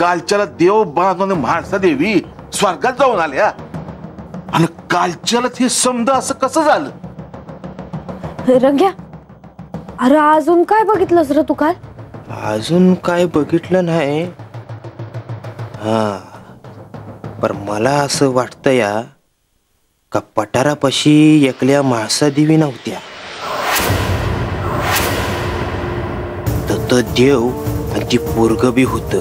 कालच्याला देव बांधून माणसा देवी स्वर्गात जाऊन आल्या आणि कालच्याला हे समज असं कसं झालं? रंग्या, अरे अजून काय बघितलंस रे तू काल? अजून काय बघितलं नाही. हा, पर मला असं वाटतं या का पठारापाशी एकल्या म्हाळसा देवी नव्हत्या, तर देव आणि ती पोरग बी होत.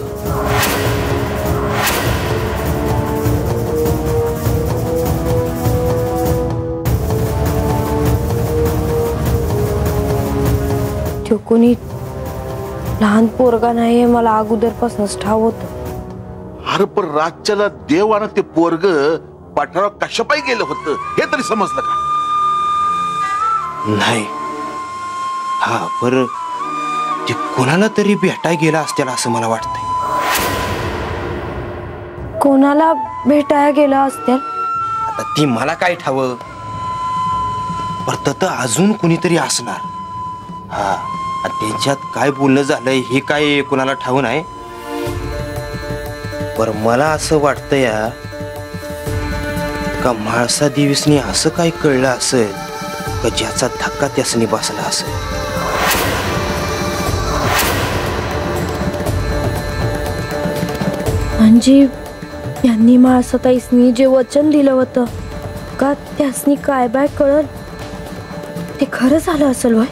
तो कोणी लहान पोरगा नाही मला अगोदरपासूनच ठाव होत. अरे पण रातच्याला देव आणि ते पोरग पठारावर कशापायी गेलं होतं हे तरी समजलं का? नाही. हा, पर ते कोणाला तरी भेटाय गेला असतील असं मला वाटतंय. कोणाला भेटायला गेला असतील? आता ती मला काय ठाव, पर तत अजून कुणीतरी असणार. हा, आणि त्यांच्यात काय बोलणं झालंय हे काय कोणाला ठाव नाही. पर मला असं वाटतं या का म्हाळसा देवीसनी असं काय कळलं असेल का ज्याचा धक्का त्यासनी बसला असेल. म्हणजे यांनी म्हाळसाताईसनी जे वचन दिलं होतं का त्यासनी काय बाय कळल ते खरं झालं असेल वय.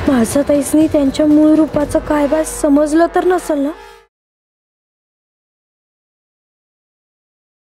म्हाळसाताईसनी त्यांच्या मूळ रूपाचं काय बाय समजलं तर नसेल ना?